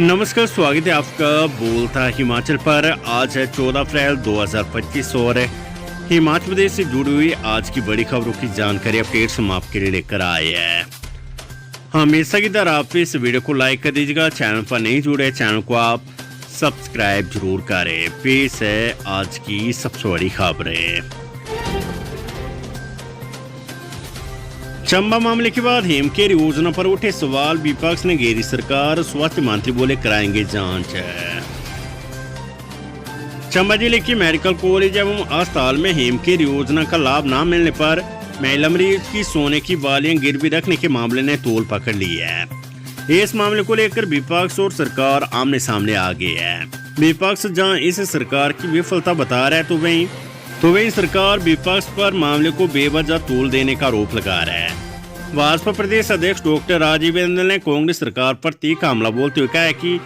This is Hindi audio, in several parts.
नमस्कार, स्वागत है आपका बोलता हिमाचल पर। आज है 14 अप्रैल 2025 और हिमाचल प्रदेश से जुड़ी हुई आज की बड़ी खबरों की जानकारी अपडेट्स हम आपके लिए लेकर आए हैं। हमेशा की तरह आप इस वीडियो को लाइक कर दीजिएगा। चैनल पर नहीं जुड़े चैनल को आप सब्सक्राइब जरूर करें। पेश है आज की सबसे बड़ी खबरें। चंबा मामले के बाद हेमकेयर योजना पर उठे सवाल, विपक्ष ने घेरी सरकार, स्वास्थ्य मंत्री बोले कराएंगे जांच। चंबा जिले के मेडिकल कॉलेज एवं अस्पताल में हेमकेयर योजना का लाभ न मिलने पर महिला मरीज की सोने की बालियां गिरवी रखने के मामले ने तूल पकड़ ली है। इस मामले को लेकर विपक्ष और सरकार आमने सामने आ गई है। विपक्ष जहां इस सरकार की विफलता बता रहा है तो वही सरकार विपक्ष पर मामले को बेवजह तूल देने का आरोप लगा रहा है। भाजपा प्रदेश अध्यक्ष डॉक्टर राजीव बिंदल ने कांग्रेस सरकार पर तीखा हमला बोलते हुए कहा है कि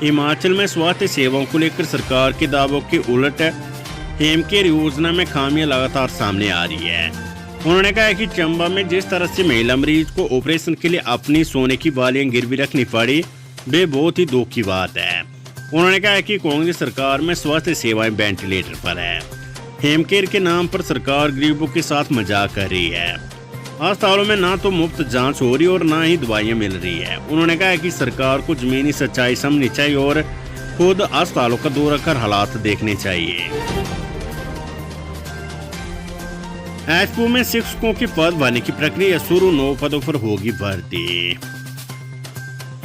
हिमाचल में स्वास्थ्य सेवाओं को लेकर सरकार के दावों के उलट हेमकेयर योजना में खामियां लगातार सामने आ रही है। उन्होंने कहा है कि चंबा में जिस तरह से महिला मरीज को ऑपरेशन के लिए अपनी सोने की बालियां गिरवी रखनी पड़ी, वे बहुत ही दुख की बात है। उन्होंने कहा है कि कांग्रेस सरकार में स्वास्थ्य सेवाएं वेंटिलेटर पर है। हेमकेयर के नाम पर सरकार गरीबों के साथ मजाक कर रही है। अस्पतालों में ना तो मुफ्त जांच हो रही और ना ही दवाइयां मिल रही है। उन्होंने कहा कि सरकार को जमीनी सच्चाई समझनी चाहिए और खुद अस्पतालों का दौरा कर हालात देखने चाहिए। एचपीयू में शिक्षकों के पद भरने की प्रक्रिया शुरू, 9 पदों पर होगी भर्ती।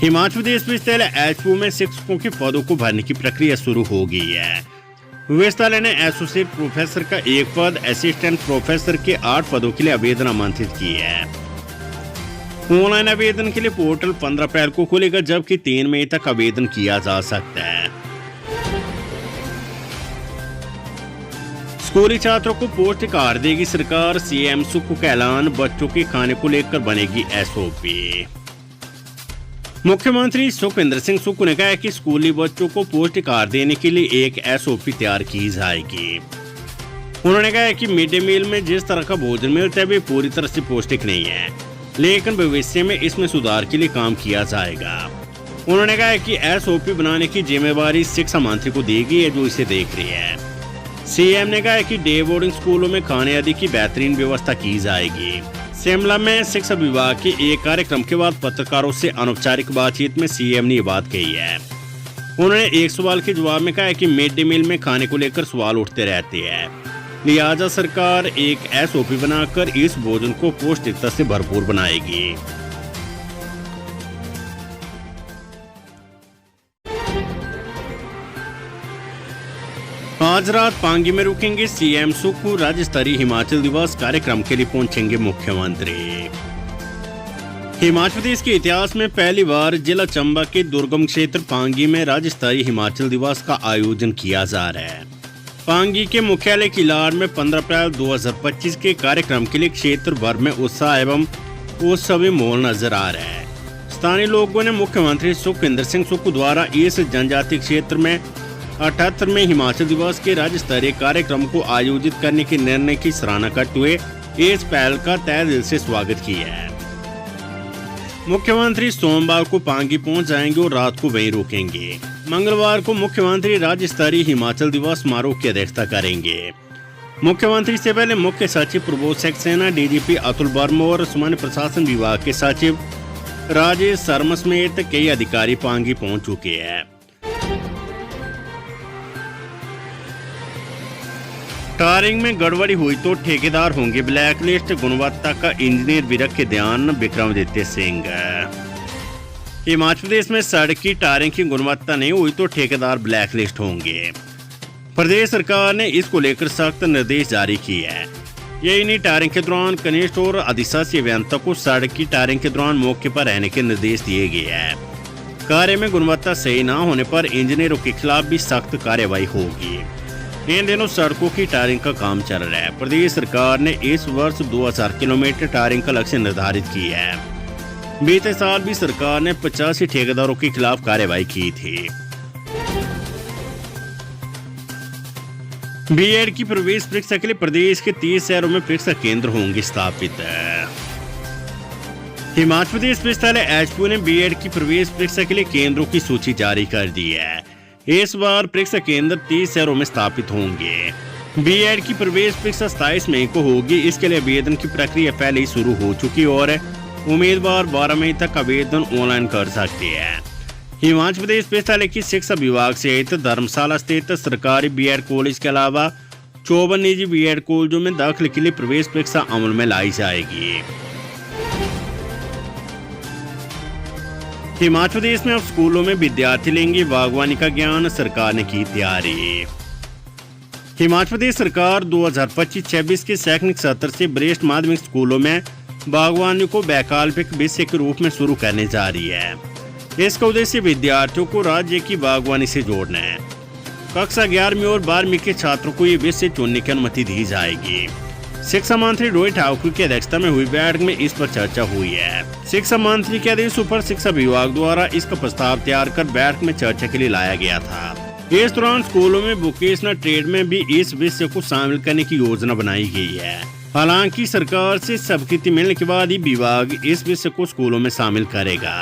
हिमाचल प्रदेश विश्वविद्यालय एचपीयू में शिक्षकों के पदों को भरने की प्रक्रिया शुरू हो गई है। विश्वविद्यालय ने एसोसिएट प्रोफेसर का 1 पद, असिस्टेंट प्रोफेसर के 8 पदों के लिए आवेदन आमंत्रित किए हैं। ऑनलाइन आवेदन के लिए पोर्टल 15 अप्रैल को खुलेगा, जबकि 3 मई तक आवेदन किया जा सकता है। स्कूली छात्रों को पौष्टिक आहार देगी सरकार, सीएम सुक्खू का ऐलान, बच्चों के खाने को लेकर बनेगी एसओपी। मुख्यमंत्री सुखविंदर सिंह सुक्खू ने कहा है कि स्कूली बच्चों को पौष्टिक आहार देने के लिए एक एसओपी तैयार की जाएगी। उन्होंने कहा है कि मिड डे मील में जिस तरह का भोजन मिलता है वे पूरी तरह से पौष्टिक नहीं है, लेकिन भविष्य में इसमें सुधार के लिए काम किया जाएगा। उन्होंने कहा है कि एसओपी बनाने की जिम्मेवारी शिक्षा मंत्री को दी गई है, जो इसे देख रही है। सीएम ने कहा है कि डे बोर्डिंग स्कूलों में खाने आदि की बेहतरीन व्यवस्था की जाएगी। शिमला में शिक्षा विभाग के एक कार्यक्रम के बाद पत्रकारों से अनौपचारिक बातचीत में सीएम ने ये बात कही है। उन्होंने एक सवाल के जवाब में कहा है कि मिड डे मील में खाने को लेकर सवाल उठते रहते हैं, लिहाजा सरकार एक एसओपी बनाकर इस भोजन को पौष्टिकता से भरपूर बनाएगी। आज रात पांगी में रुकेंगे सीएम सुक्खू, राज्य स्तरीय हिमाचल दिवस कार्यक्रम के लिए पहुंचेंगे मुख्यमंत्री। हिमाचल प्रदेश के इतिहास में पहली बार जिला चंबा के दुर्गम क्षेत्र पांगी में राज्य स्तरीय हिमाचल दिवस का आयोजन किया जा रहा है। पांगी के मुख्यालय किलाड़ में 15 अप्रैल 2025 के कार्यक्रम के लिए क्षेत्र भर में उत्साह एवं उत्सवी माहौल नजर आ रहा है। स्थानीय लोगों ने मुख्यमंत्री सुखविंदर सिंह सुक्खू द्वारा इस जनजातीय क्षेत्र में 78वें हिमाचल दिवस के राज्य स्तरीय कार्यक्रम को आयोजित करने के निर्णय की सराहना करते हुए इस पहल का तहे दिल से स्वागत किया है। मुख्यमंत्री सोमवार को पांगी पहुंच जाएंगे और रात को वहीं रुकेंगे। मंगलवार को मुख्यमंत्री राज्य स्तरीय हिमाचल दिवस समारोह की अध्यक्षता करेंगे। मुख्यमंत्री से पहले मुख्य सचिव प्रबोध सक्सेना, डीजीपी अतुल वर्मा और सामान्य प्रशासन विभाग के सचिव राजेश शर्मा समेत कई अधिकारी पांगी पहुंच चुके हैं। टारिंग में गड़बड़ी हुई तो ठेकेदार होंगे ब्लैकलिस्ट, गुणवत्ता का इंजीनियर भी रखे ध्यान, विक्रमादित्य सिंह। हिमाचल प्रदेश में सड़क की टारिंग की गुणवत्ता नहीं हुई तो ठेकेदार ब्लैकलिस्ट होंगे। प्रदेश सरकार ने इसको लेकर सख्त निर्देश जारी किए हैं। यही नहीं, टारिंग के दौरान कनिष्ठ और अधिशासी अभियंता को सड़क की टारिंग के दौरान मौके पर रहने के निर्देश दिए गए हैं। कार्य में गुणवत्ता सही न होने पर इंजीनियरों के खिलाफ भी सख्त कार्रवाई होगी। इन दिनों सड़कों की टारिंग का काम चल रहा है। प्रदेश सरकार ने इस वर्ष 2000 किलोमीटर टारिंग का लक्ष्य निर्धारित किया है। बीते साल भी सरकार ने 85 ठेकेदारों के खिलाफ कार्रवाई की थी। बीएड की प्रवेश परीक्षा के लिए प्रदेश के 30 शहरों में परीक्षा केंद्र होंगे स्थापित। हिमाचल प्रदेश विश्वविद्यालय एचपीयू ने बीएड की प्रवेश परीक्षा के लिए केंद्रों की सूची जारी कर दी है। इस बार परीक्षा केंद्र 30 शहरों में स्थापित होंगे। बीएड की प्रवेश परीक्षा 27 मई को होगी। इसके लिए आवेदन की प्रक्रिया पहले ही शुरू हो चुकी और उम्मीदवार 12 मई तक आवेदन ऑनलाइन कर सकते हैं। हिमाचल प्रदेश विश्वविद्यालय की शिक्षा विभाग सहित धर्मशाला स्थित सरकारी बीएड कॉलेज के अलावा 54 निजी बीएड कॉलेजों में दाखिले के लिए प्रवेश परीक्षा अमल में लाई जाएगी। हिमाचल प्रदेश में अब स्कूलों में विद्यार्थी लेंगे बागवानी का ज्ञान, सरकार ने की तैयारी। हिमाचल प्रदेश सरकार 2025-26 के शैक्षणिक सत्र से वरिष्ठ माध्यमिक स्कूलों में बागवानी को वैकल्पिक विषय के रूप में शुरू करने जा रही है। इसका उद्देश्य विद्यार्थियों को राज्य की बागवानी से जोड़ना है। कक्षा 11वीं और 12वीं के छात्रों को ये विषय चुनने की अनुमति दी जाएगी। शिक्षा मंत्री रोहित ठाकुर की अध्यक्षता में हुई बैठक में इस पर चर्चा हुई है। शिक्षा मंत्री के आदेश पर शिक्षा विभाग द्वारा इसका प्रस्ताव तैयार कर बैठक में चर्चा के लिए लाया गया था। इस दौरान स्कूलों में वोकेशनल ट्रेड में भी इस विषय को शामिल करने की योजना बनाई गई है। हालांकि सरकार से स्वीकृति मिलने के बाद ही विभाग इस विषय को स्कूलों में शामिल करेगा।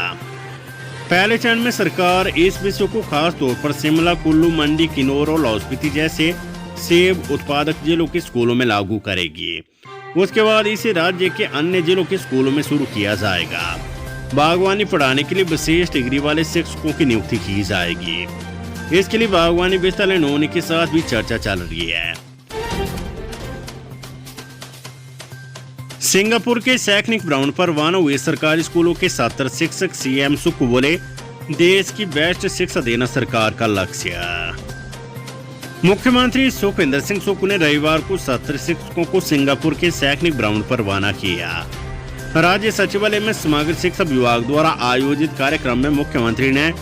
पहले चरण में सरकार इस विषय को खास तौर पर शिमला, कुल्लू, मंडी, किन्नौर और लाहौल स्पीति जैसे सेब उत्पादक जिलों के स्कूलों में लागू करेगी। उसके बाद इसे राज्य के अन्य जिलों के स्कूलों में शुरू किया जाएगा। बागवानी पढ़ाने के लिए विशेष डिग्री वाले शिक्षकों की नियुक्ति की जाएगी। इसके लिए बागवानी विश्वविद्यालय नोनी के साथ भी चर्चा चल रही है। सिंगापुर के शैक्षणिक भ्रमण पर रवाना हुए सरकारी स्कूलों के 70 शिक्षक सीएम सुक बोले, देश की बेस्ट शिक्षा देना सरकार का लक्ष्य। मुख्यमंत्री सुखविंदर सिंह सुक्खू ने रविवार को 70 शिक्षकों को सिंगापुर के शैक्षणिक भ्रमण पर रवाना किया। राज्य सचिवालय में समग्र शिक्षा विभाग द्वारा आयोजित कार्यक्रम में मुख्यमंत्री ने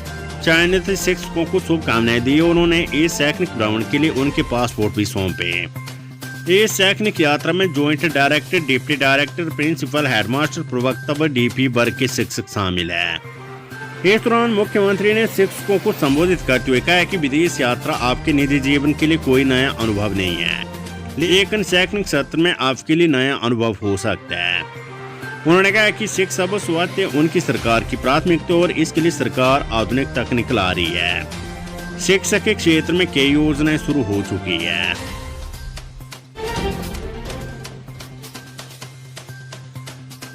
चयनित शिक्षकों को शुभकामनाएं दी और उन्होंने इस शैक्षणिक भ्रमण के लिए उनके पासपोर्ट भी सौंपे। इस शैक्षणिक यात्रा में joint director, deputy director, principal, headmaster, प्रवक्ता व डीपी वर्ग के शिक्षक शामिल है। इस दौरान मुख्यमंत्री ने शिक्षकों को संबोधित करते हुए कहा कि विदेश यात्रा आपके निजी जीवन के लिए कोई नया अनुभव नहीं है, लेकिन शैक्षणिक सत्र में आपके लिए नया अनुभव हो सकता है। उन्होंने कहा कि शिक्षा व स्वास्थ्य उनकी सरकार की प्राथमिकता और इसके लिए सरकार आधुनिक तकनीक ला रही है। शिक्षा के क्षेत्र में कई योजनाएं शुरू हो चुकी है।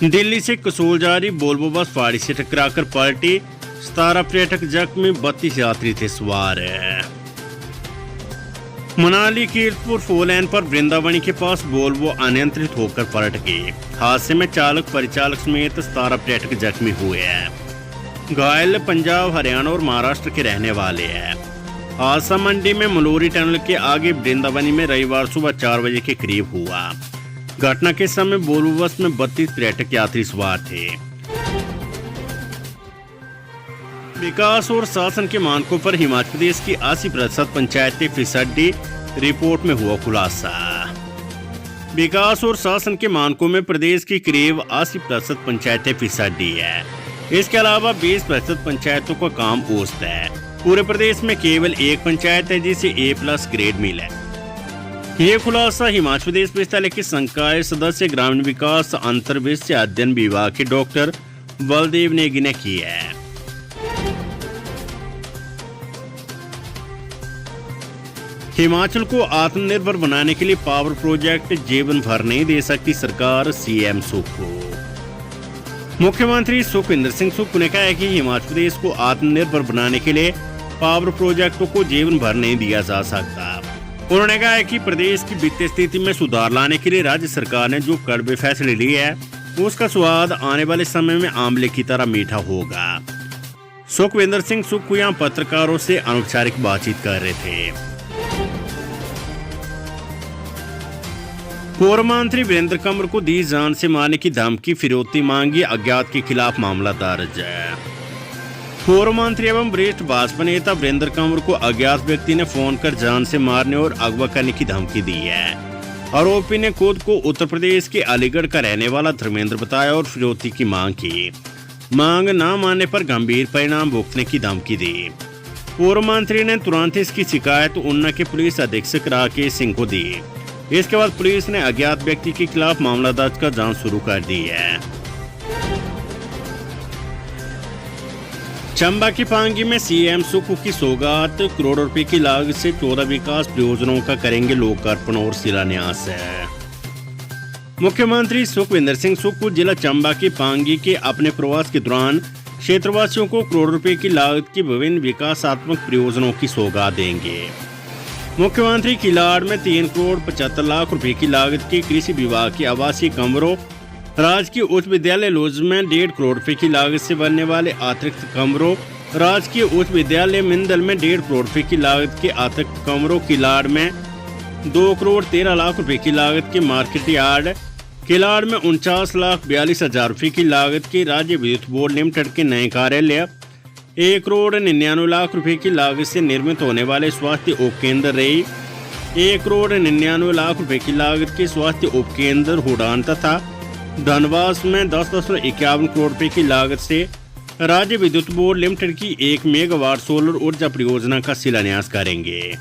दिल्ली से कसोल जा रही वोल्वो बस पहाड़ी से टकराकर पलटी, 17 पर्यटक जख्मी, 32 यात्री थे सवार। मनाली कीरतपुर 4 लेन पर वृंदावनी के पास वोल्वो अनियंत्रित होकर पलट गई। हादसे में चालक, परिचालक समेत 17 पर्यटक जख्मी हुए हैं। घायल पंजाब, हरियाणा और महाराष्ट्र के रहने वाले हैं। हादसा मंडी में मलोरी टनल के आगे वृंदावनी में रविवार सुबह 4 बजे के करीब हुआ। घटना के समय वोल्वो बस में 32 पर्यटक यात्री सवार थे। विकास और शासन के मानकों पर हिमाचल प्रदेश की 80% पंचायतें फिसड्डी, रिपोर्ट में हुआ खुलासा। विकास और शासन के मानकों में प्रदेश की करीब 80% पंचायतें फिसड्डी है। इसके अलावा 20% पंचायतों का काम औसत है। पूरे प्रदेश में केवल एक पंचायत है जिसे A+ ग्रेड मिला है। ये खुलासा हिमाचल प्रदेश विश्वविद्यालय के संकाय सदस्य ग्रामीण विकास अंतर्विषय अध्ययन विभाग के डॉक्टर बलदेव नेगी ने किया है। हिमाचल को आत्मनिर्भर बनाने के लिए पावर प्रोजेक्ट जीवन भर नहीं दे सकती सरकार, सीएम सुक्खू। मुख्यमंत्री सुखविंदर सिंह सुक्खू ने कहा है कि हिमाचल प्रदेश को आत्मनिर्भर बनाने के लिए पावर प्रोजेक्टों को जीवन भर नहीं दिया जा सकता। उन्होंने कहा है कि प्रदेश की वित्तीय स्थिति में सुधार लाने के लिए राज्य सरकार ने जो कड़वे फैसले लिए हैं उसका स्वाद आने वाले समय में आंवले की तरह मीठा होगा। सुखविंदर सिंह सुक्खू यहां पत्रकारों से अनौपचारिक बातचीत कर रहे थे। पूर्व मंत्री वीरेंद्र कंवर को दी जान से मारने की धमकी, फिरौती मांगी, अज्ञात के खिलाफ मामला दर्ज है। पूर्व मंत्री एवं वरिष्ठ भाजपा नेता वीरेंद्र कंवर को अज्ञात व्यक्ति ने फोन कर जान से मारने और अगवा करने की धमकी दी है। आरोपी ने खुद को उत्तर प्रदेश के अलीगढ़ का रहने वाला धर्मेंद्र बताया और फिरौती की मांग की। मांग न मानने पर गंभीर परिणाम भुगतने की धमकी दी। पूर्व मंत्री ने तुरंत इसकी शिकायत ऊना के पुलिस अधीक्षक राकेश सिंह को दी। इसके बाद पुलिस ने अज्ञात व्यक्ति के खिलाफ मामला दर्ज कर जांच शुरू कर दी है। चंबा की पांगी में सीएम सुक्खू की सौगात, करोड़ों रुपए की लागत से 14 विकास परियोजनाओं का करेंगे लोकार्पण और शिलान्यास। मुख्यमंत्री सुखविंदर सिंह सुक्खू जिला चंबा की पांगी के अपने प्रवास के दौरान क्षेत्रवासियों को करोड़ों रुपए की लागत की विभिन्न विकासात्मक परियोजनाओं की सौगात देंगे। मुख्यमंत्री किलाड़ में 3 करोड़ 75 लाख रुपए की लागत के कृषि विभाग के आवासीय कमरों, राजकीय उच्च विद्यालय लॉज में 1.5 करोड़ रुपए की लागत से बनने वाले अतिरिक्त कमरों, राजकीय उच्च विद्यालय मिंदल में 1.5 करोड़ रुपए की लागत के अतिरिक्त कमरों, किलाड़ में 2 करोड़ 13 लाख रुपए की लागत के मार्केट यार्ड, किलाड़ में 49 लाख 42 हजार रुपए की लागत के राज्य विद्युत बोर्ड लिमिटेड के नए कार्यालय, 1 करोड़ 99 लाख रुपए की लागत से निर्मित होने वाले स्वास्थ्य उपकेंद्र रेई, 1 करोड़ 99 लाख रुपए की लागत के स्वास्थ्य उपकेंद्र हुडान तथा धनवास में 10.51 करोड़ रुपए की लागत से राज्य विद्युत बोर्ड लिमिटेड की 1 मेगावाट सोलर ऊर्जा परियोजना का शिलान्यास करेंगे।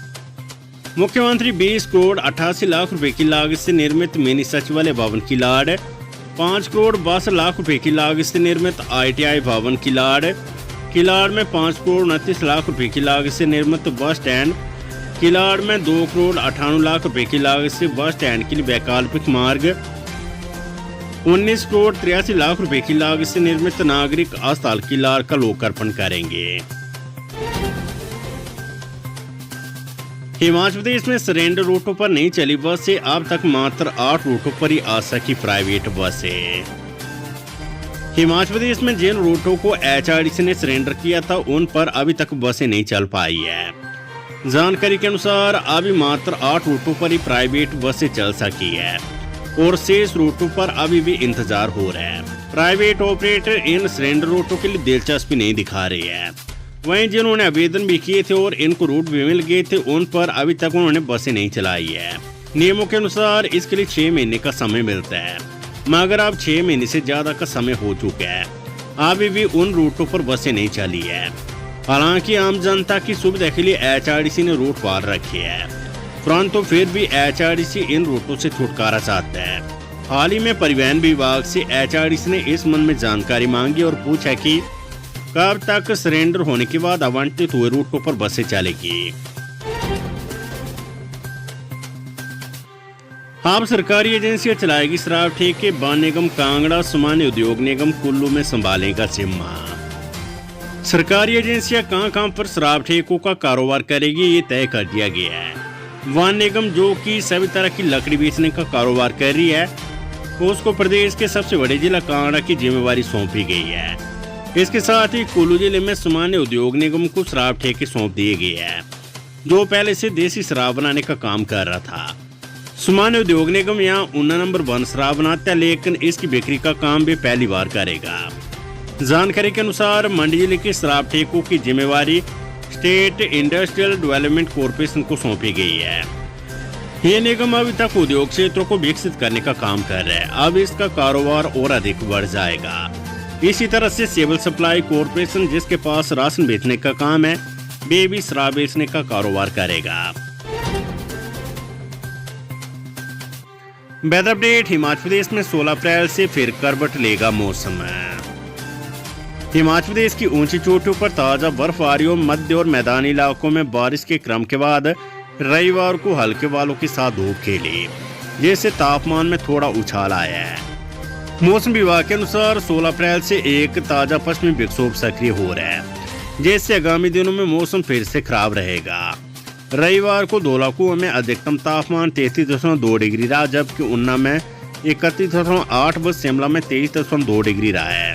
मुख्यमंत्री 20 करोड़ 88 लाख रुपए की लागत से निर्मित मिनी सचिवालय भवन किलाड़, 5 करोड़ 62 लाख रुपए की लागत से निर्मित ITI भवन किलाड़ में 5 करोड़ 29 लाख रुपए की लागत से निर्मित बस स्टैंड, किलाड़ में 2 करोड़ 98 लाख रुपए की लागत से बस स्टैंड के लिए वैकल्पिक मार्ग, 19 करोड़ 83 लाख रुपए की लागत से निर्मित नागरिक अस्पताल किलाड़ का लोकार्पण करेंगे। हिमाचल प्रदेश में सरेंडर रूटों पर नहीं चली बस से अब तक मात्र 8 रूटों पर ही आ सकी प्राइवेट बसें। हिमाचल प्रदेश में जिन रूटों को HRDC ने सरेंडर किया था उन पर अभी तक बसें नहीं चल पाई है। जानकारी के अनुसार अभी मात्र 8 रूटों पर ही प्राइवेट बसें चल सकी है और शेष रूटों पर अभी भी इंतजार हो रहा है। प्राइवेट ऑपरेटर इन सरेंडर रूटों के लिए दिलचस्पी नहीं दिखा रहे हैं। वहीं जिन्होंने आवेदन भी किए थे और इनको रूट भी मिल गए थे उन पर अभी तक उन्होंने बसें नहीं चलाई है। नियमों के अनुसार इसके लिए 6 महीने का समय मिलता है, मगर अब 6 महीने से ज्यादा का समय हो चुका है, अभी भी उन रूटों पर बसें नहीं चली है। हालांकि आम जनता की सुविधा के लिए HRDC ने रूट पार रखे हैं, परंतु फिर भी HRDC इन रूटों से छुटकारा चाहता है। हाल ही में परिवहन विभाग से HRDC ने इस संबंध में जानकारी मांगी और पूछा कि कब तक सरेंडर होने के बाद आवंटित हुए रूटों पर बसें चलेगी। अब सरकारी एजेंसियां चलाएगी शराब ठेके, वन निगम कांगड़ा सामान्य उद्योग निगम कुल्लू में संभालेगा जिम्मा। सरकारी एजेंसियां कहां पर शराब ठेकों का कारोबार करेगी ये तय कर दिया गया है। वन निगम जो कि सभी तरह की लकड़ी बेचने का कारोबार कर रही है उसको प्रदेश के सबसे बड़े जिला कांगड़ा की जिम्मेवारी सौंपी गई है। इसके साथ ही कुल्लू जिले में सामान्य उद्योग निगम को शराब ठेके सौंप दिए गए हैं जो पहले से देसी शराब बनाने का काम कर रहा था। सामान्य उद्योग निगम यहाँ 19 नंबर 1 शराब बनाता है, लेकिन इसकी बिक्री का काम भी पहली बार करेगा। जानकारी के अनुसार मंडी जिले के शराब ठेकों की जिम्मेवारी स्टेट इंडस्ट्रियल डेवलपमेंट कॉर्पोरेशन को सौंपी गई है। ये निगम अभी तक उद्योग क्षेत्रों को विकसित करने का काम कर रहा है, अब इसका कारोबार और अधिक बढ़ जाएगा। इसी तरह से सिविल सप्लाई कॉर्पोरेशन जिसके पास राशन बेचने का काम है वे भी शराब बेचने का कारोबार करेगा। Weather update. हिमाचल प्रदेश में 16 अप्रैल से फिर करवट लेगा मौसम। हिमाचल प्रदेश की ऊंची चोटियों पर ताजा बर्फबारी और मध्य और मैदानी इलाकों में बारिश के क्रम के बाद रविवार को हल्के बालों के साथ धूप खिली, जिससे तापमान में थोड़ा उछाल आया है। मौसम विभाग के अनुसार 16 अप्रैल से एक ताजा पश्चिमी विक्षोभ सक्रिय हो रहा है, जिससे आगामी दिनों में मौसम फिर से खराब रहेगा। रविवार को धौलाकुआं में अधिकतम तापमान 33.2 डिग्री रहा, जबकि ऊना में 31.8 व शिमला में 23.2 डिग्री रहा है।